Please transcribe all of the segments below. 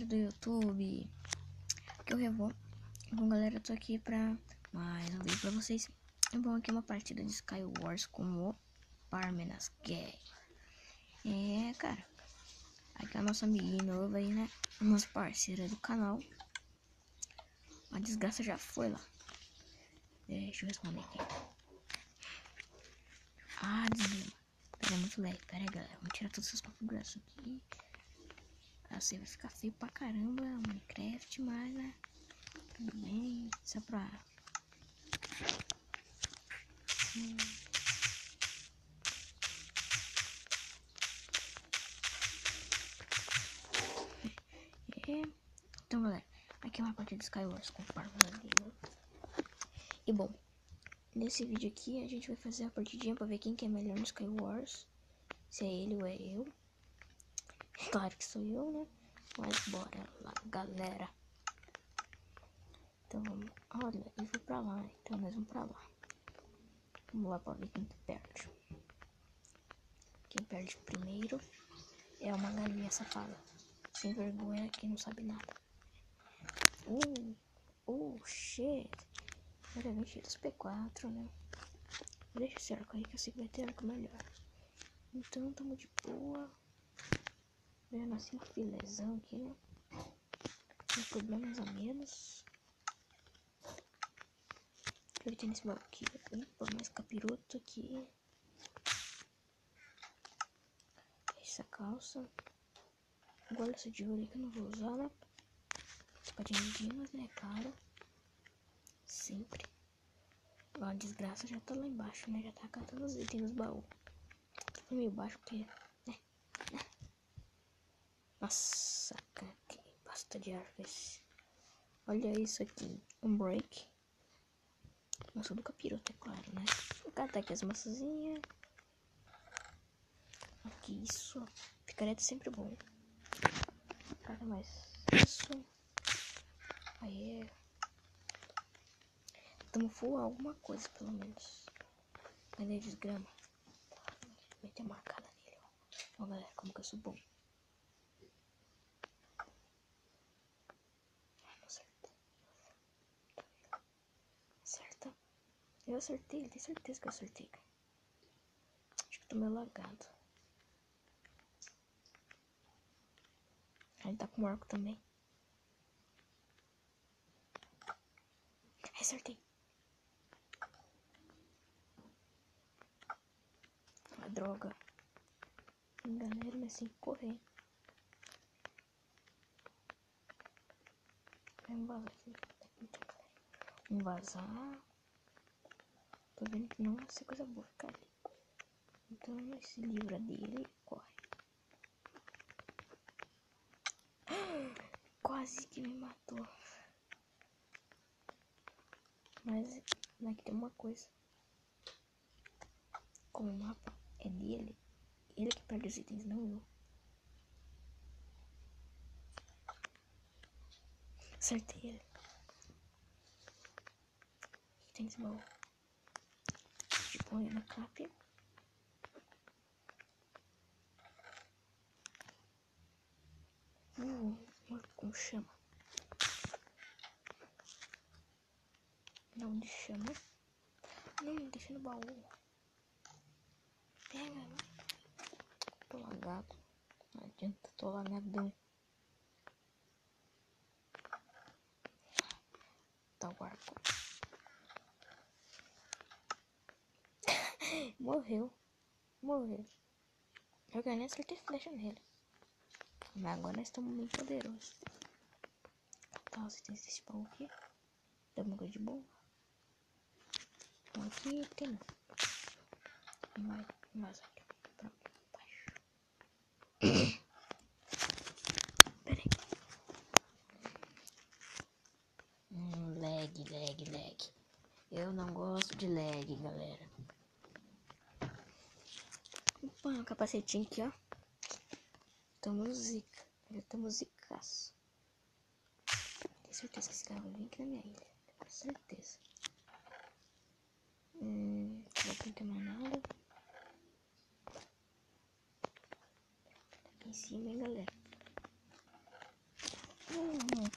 do YouTube, que eu revo. Bom, galera, eu tô aqui pra mais um vídeo pra vocês. É bom, aqui uma partida de Skywars com o Parmenas Gang. Cara, aqui é o nosso amiguinho novo aí, né? Nosso parceiro aí do canal. A desgraça já foi lá. Deixa eu responder aqui. Desgrama. Pera, é muito leve. Pera aí, galera. Vamos tirar todas essas configurações aqui. Assim vai ficar feio pra caramba Minecraft, mas né, tudo bem, só pra então, galera, aqui é uma partida de Skywars com Parmenas Gang. E bom, nesse vídeo aqui a gente vai fazer a partidinha pra ver quem que é melhor no Skywars, se é ele ou é eu. Claro que sou eu, né? Mas bora lá, galera. Então vamos, olha, eu vou pra lá, então nós vamos pra lá. Vamos lá pra ver quem que perde. Quem perde primeiro é uma galinha safada, sem vergonha, que não sabe nada. Shit. Era 20 dos P4, né? Deixa esse arco aí que eu sei que vai ter arco melhor. Então tamo de boa. Vendo assim um filézão aqui, né? Sem problemas a menos. O que tem nesse baú aqui? Opa, mais capiroto aqui. Essa calça. Agora essa de ouro aí que eu não vou usar, né? Espadinha de dimas, né? Claro. Sempre. A desgraça já tá lá embaixo, né? Já tá catando os itens dos baús. Tô meio baixo porque... Nossa, cara, que basta de árvores. Olha isso aqui. Um break. Nossa, do capiroto, é claro, né? Vou catar aqui as maçãzinhas. Aqui, isso. Picareta é sempre bom. Cata mais isso. Aí. Tamo full alguma coisa, pelo menos. Cadê desgrama? Meter uma marcada nele, ó. Ó, galera, como que eu sou bom. Acerta. Eu acertei, tenho certeza que eu acertei. Acho que eu tô meio lagado. Ele tá com arco também. Acertei. A droga. Enganei ele, mas sem correr. Vamos vazar aqui. Vamos vazar. Tô vendo que não vai ser coisa boa ficar ali. Então se livra dele e corre. Quase que me matou. Mas aqui tem uma coisa. Como o mapa é dele, ele que perde os itens, não eu. Acertei ele. Aqui tem esse baú. Tipo, no cap. Morto com chama. Não, de chama. Não, deixa no baú. Pega, né? Tô lagado. Não adianta, tô lagadão. Tá o arco. Morreu. Eu ganhei, acertei flecha nele. Mas agora nós estamos bem poderosos. Catar os itens desse baú aqui. Dá uma coisa de bom. Aqui tem. Vai vazar aqui pra baixo. Pera aí. Lag. Eu não gosto de lag, galera. Opa, um capacetinho aqui, ó. Tamo zica. Já tamo zicaço. Tenho certeza que esse cara vai vir aqui na minha ilha. Com certeza. Não tem mais nada. Aqui em cima, hein, galera.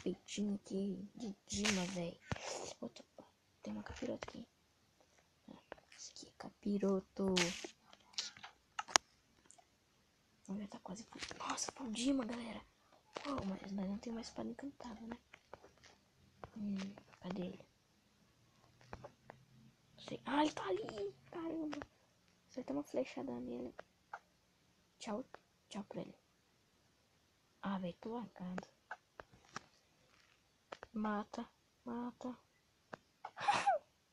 peitinho aqui de Dima, velho. Tem uma capirota aqui. Esse aqui é capiroto. Já tá quase full. Nossa, full Dima, galera. Oh, mas nós não tem mais espada encantada, né? Cadê ele? Sei. Ah, ele tá ali. Caramba. Acertei uma flechada nele. Tchau. Tchau pra ele. Ah, velho, tô largado. Mata.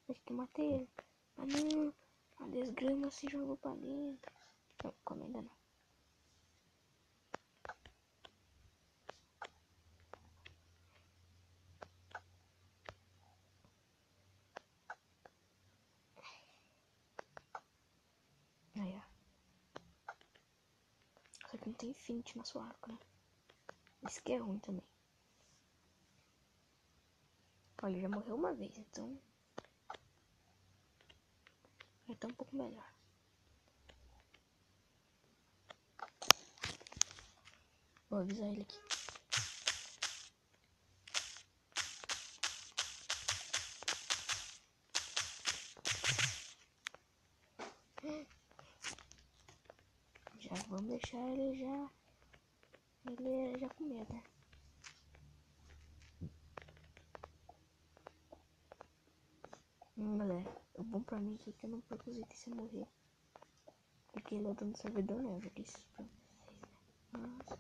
Acho que eu matei ele. Ah, não. A desgrama se jogou pra dentro. Não, como ainda não. Aí, ó. Só que não tem Infinity no seu arco, né? Isso que é ruim também. Olha, ele já morreu uma vez, então... já tá um pouco melhor. Vou avisar ele aqui. Já vamos deixar ele já... ele já com medo, né? Galera, o bom pra mim aqui é que eu não perco os itens se eu morrer. Porque ele é o dono do servidor, né? Eu já disse pra vocês, né? Nossa,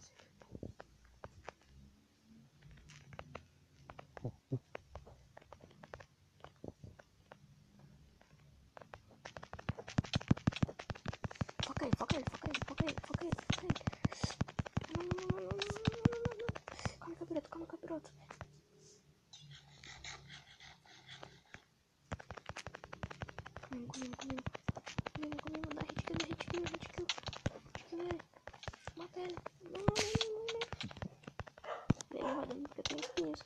foca ele. Não. Calma, capiroto. Comigo. Dá hit kill. Ele. Mata ele. Não. Ele vai dando porque eu tenho espinhos.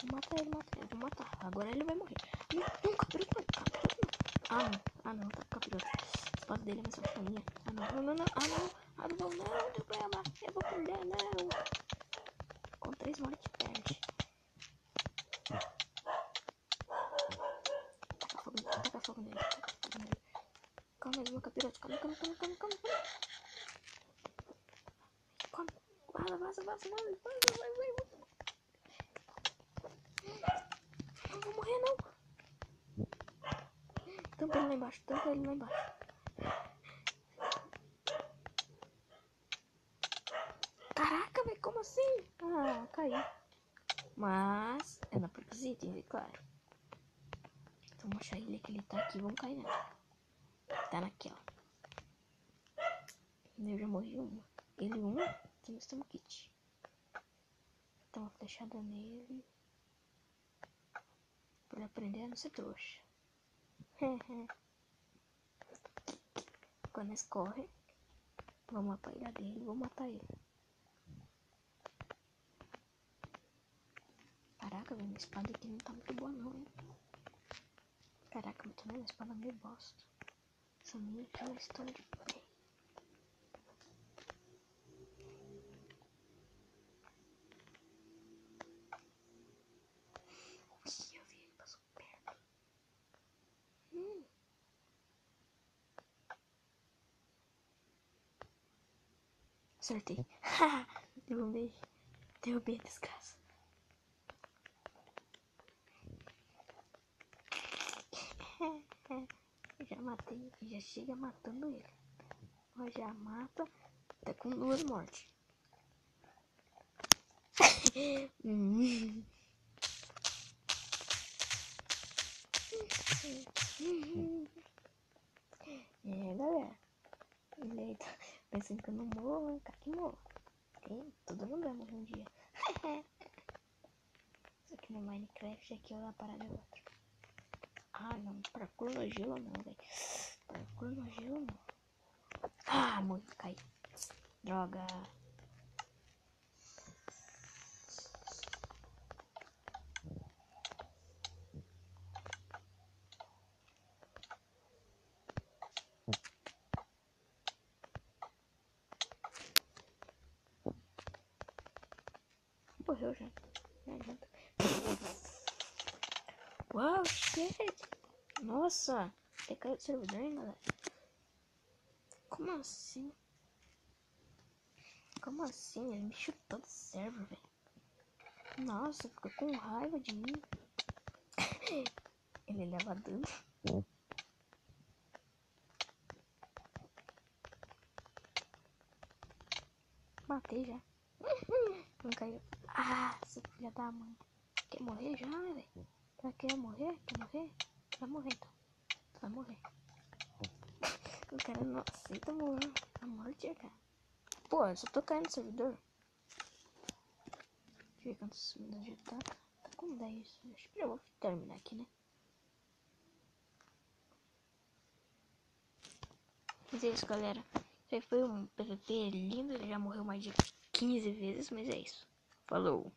Vou matar ele. Vou matar. Agora ele vai morrer. Não, capiroto não. Ah, não, tá com capiroto. A espada dele é mais forte que a minha. Não, problema. Eu vou perder, não. Com 3 mortes perde. Taca fogo nele. Calma aí, meu capiroto. Calma. Vaza, vai. Não vou morrer, não. Tampa ele lá embaixo. Caraca, velho, como assim? Ah, caiu. Mas é na poucos itens, é claro. Então vamos achar ele que ele tá aqui. Vamos cair nele. Tá naquela. Eu já morri uma. Ele que nós estamos kit. Dá uma flechada nele. Pra ele aprender a não ser trouxa. Quando eles correm, vamos apanhar dele, vou matar ele. Caraca, velho, minha espada aqui não tá muito boa não, hein? Caraca, mas também minha espada é meio bosta. Essa minha aqui é uma história de pé. Eu vi ele passou perto. Acertei. Derrubei a desgraça. Já matei, já chega matando ele. Ó, já mata, tá com 2 mortes. Galera. Ele tá pensando que eu não morro, cara, que morro. Todo mundo vai morrer um dia. Isso aqui no Minecraft, aqui a parada é outra. Ah, não, parkour no gelo não, velho. Parkour no gelo não. Ah, morri, caí. Droga. morreu já. Não adianta. Uau, shit. Nossa, é caiu do servidor, hein, galera? Como assim? Como assim? Ele me chutou do server, velho. Nossa, ficou com raiva de mim. Ele leva dano. Matei já. Não caiu. Ah, seu filho da mãe. Quer morrer já, velho? Quer morrer? Quer morrer? Vai morrer então. Vai morrer. O cara não aceita morrer. A morte, cara. Pô, eu só tô caindo no servidor. Deixa eu ver quantos servidores já tá. Tá com 10. Acho que já vou terminar aqui, né? Mas é isso, galera. Isso aí foi um PVP lindo. Ele já morreu mais de 15 vezes, mas é isso. Falou.